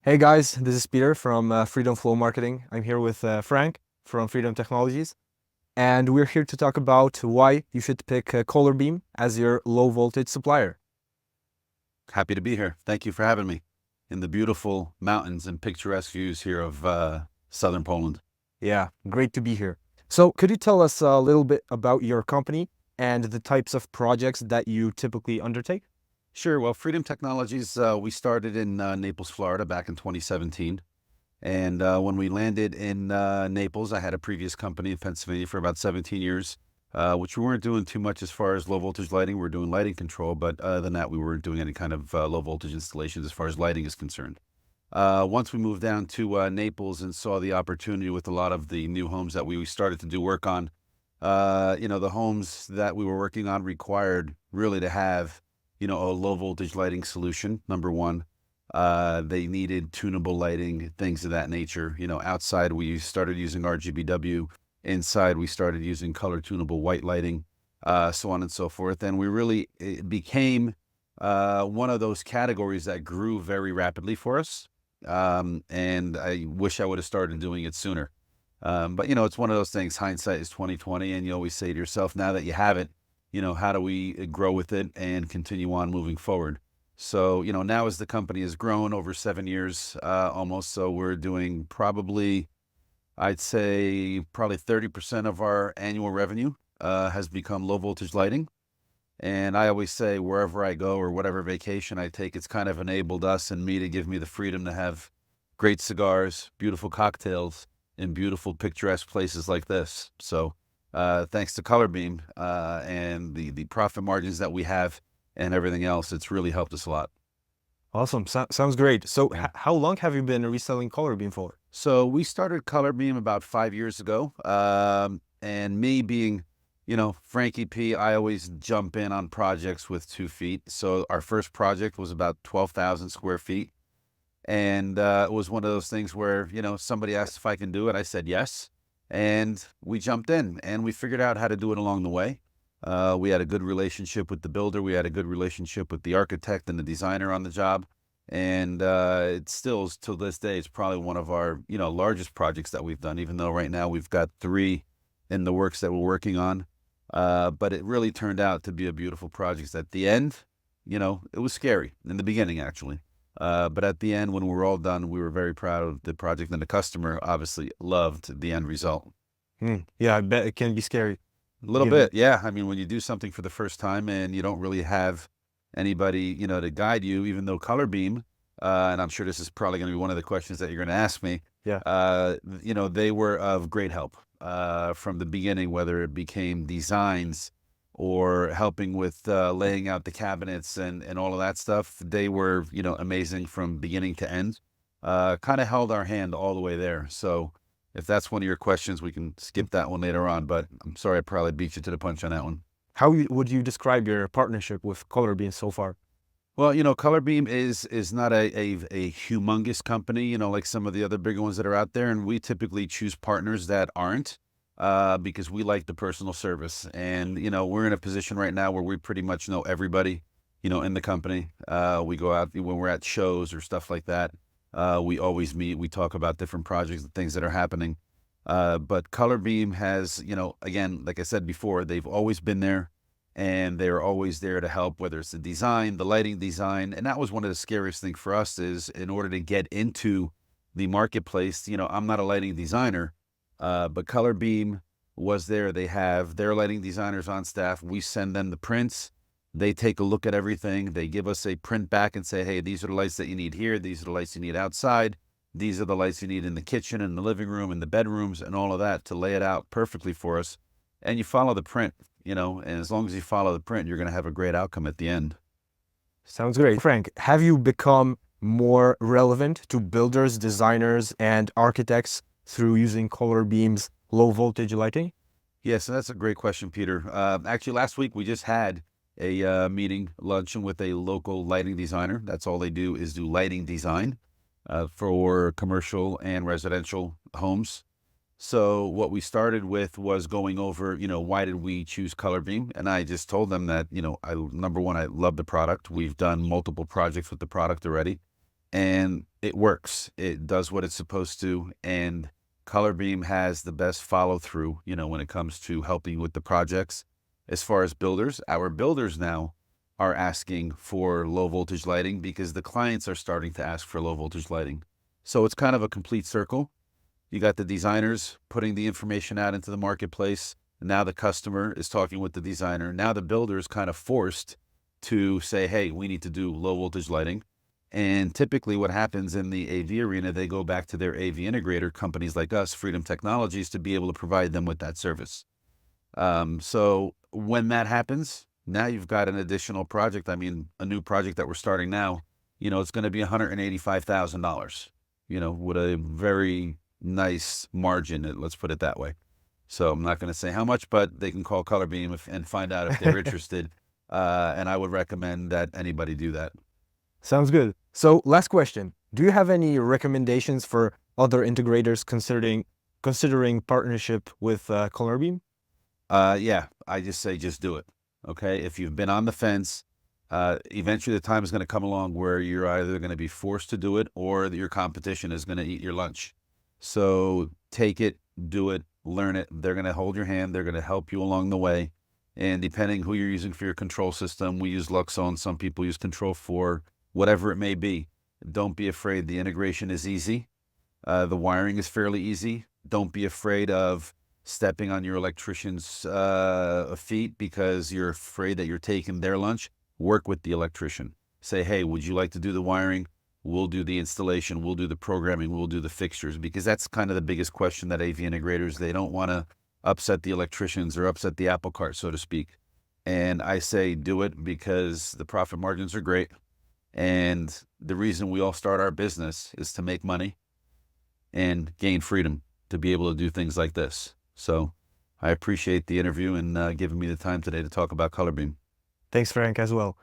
Hey guys, this is Peter from Freedom Flow Marketing. I'm here with Frank from Freedom Technologies, and we're here to talk about why you should pick Colorbeam as your low voltage supplier. Happy to be here. Thank you for having me in the beautiful mountains and picturesque views here of southern Poland. Yeah, great to be here. So, could you tell us a little bit about your company and the types of projects that you typically undertake? Sure. Well, Freedom Technologies, we started in Naples, Florida back in 2017. And when we landed in Naples, I had a previous company in Pennsylvania for about 17 years, which we weren't doing too much as far as low voltage lighting. We were doing lighting control, but other than that, we weren't doing any kind of low voltage installations as far as lighting is concerned. Once we moved down to Naples and saw the opportunity with a lot of the new homes that we started to do work on, the homes that we were working on required really to have, a low voltage lighting solution, number one. They needed tunable lighting, things of that nature. Outside we started using RGBW. Inside we started using color tunable white lighting, so on and so forth. And we really it became one of those categories that grew very rapidly for us. And I wish I would have started doing it sooner. But it's one of those things. Hindsight is 2020, and you always say to yourself, now that you have it, how do we grow with it and continue on moving forward? So, now as the company has grown over 7 years, almost, so we're doing probably, I'd say, probably 30% of our annual revenue has become low voltage lighting. And I always say, wherever I go or whatever vacation I take, it's kind of enabled us and me to give me the freedom to have great cigars, beautiful cocktails, in beautiful picturesque places like this. So, thanks to Colorbeam and the profit margins that we have and everything else, it's really helped us a lot. Awesome, sounds great. So, Yeah. how long have you been reselling Colorbeam for? So we started Colorbeam about 5 years ago. And me being, Frankie P, I always jump in on projects with 2 feet. So our first project was about 12,000 square feet. And it was one of those things where, somebody asked if I can do it. I said yes. And we jumped in and we figured out how to do it along the way. We had a good relationship with the builder. We had a good relationship with the architect and the designer on the job. And it still, till this day, it's probably one of our, largest projects that we've done, even though right now we've got 3 in the works that we're working on. But it really turned out to be a beautiful project. At the end, it was scary in the beginning, actually. But at the end, when we were all done, we were very proud of the project, and the customer obviously loved the end result. Yeah, I bet it can be scary. A little Given bit, yeah. I mean, when you do something for the first time and you don't really have anybody, to guide you, even though Colorbeam, and I'm sure this is probably going to be one of the questions that you're going to ask me, Yeah. they were of great help from the beginning, whether it became designs or helping with laying out the cabinets and all of that stuff. They were, amazing from beginning to end. Kind of held our hand all the way there. So if that's one of your questions, we can skip that one later on. But I'm sorry, I probably beat you to the punch on that one. How would you describe your partnership with Colorbeam so far? Well, Colorbeam is not a humongous company, like some of the other bigger ones that are out there. And we typically choose partners that aren't, because we like the personal service. And, we're in a position right now where we pretty much know everybody, in the company. We go out when we're at shows or stuff like that. We always meet, we talk about different projects and things that are happening. But Colorbeam has, again, like I said before, they've always been there and they're always there to help, whether it's the design, the lighting design. And that was one of the scariest things for us is in order to get into the marketplace, I'm not a lighting designer, but Colorbeam was there. They have their lighting designers on staff. We send them the prints. They take a look at everything. They give us a print back and say, hey, these are the lights that you need here. These are the lights you need outside. These are the lights you need in the kitchen and the living room and the bedrooms and all of that to lay it out perfectly for us. And you follow the print, and as long as you follow the print, you're going to have a great outcome at the end. Sounds great. Frank, have you become more relevant to builders, designers, and architects through using Colorbeam's low voltage lighting? Yes, that's a great question, Peter. Actually, last week we just had a meeting, luncheon with a local lighting designer. That's all they do is do lighting design for commercial and residential homes. So what we started with was going over, why did we choose Colorbeam? And I just told them that, number one, I love the product. We've done multiple projects with the product already. and it works. It does what it's supposed to, and Colorbeam has the best follow through, when it comes to helping with the projects. As far as builders, our builders now are asking for low voltage lighting because the clients are starting to ask for low voltage lighting. So it's kind of a complete circle. You got the designers putting the information out into the marketplace. Now the customer is talking with the designer. Now the builder is kind of forced to say, hey, we need to do low voltage lighting. And typically what happens in the AV arena, they go back to their AV integrator companies like us, Freedom Technologies, to be able to provide them with that service. So when that happens, now you've got an additional project. I mean, a new project that we're starting now, it's going to be $185,000, with a very nice margin. Let's put it that way. So I'm not going to say how much, but they can call Colorbeam and find out if they're interested. And I would recommend that anybody do that. Sounds good. So last question. Do you have any recommendations for other integrators considering partnership with Colorbeam? Yeah, I just say just do it. Okay. If you've been on the fence, eventually the time is going to come along where you're either going to be forced to do it or your competition is going to eat your lunch. So take it, do it, learn it. They're going to hold your hand. They're going to help you along the way. And depending who you're using for your control system, we use Luxon. Some people use Control 4, whatever it may be. Don't be afraid. The integration is easy. The wiring is fairly easy. Don't be afraid of stepping on your electrician's feet because you're afraid that you're taking their lunch. Work with the electrician. Say, hey, would you like to do the wiring? We'll do the installation. We'll do the programming. We'll do the fixtures, because that's kind of the biggest question that AV integrators, they don't want to upset the electricians or upset the apple cart, so to speak. And I say do it because the profit margins are great. And the reason we all start our business is to make money and gain freedom to be able to do things like this. So I appreciate the interview and giving me the time today to talk about Colorbeam. Thanks, Frank, as well.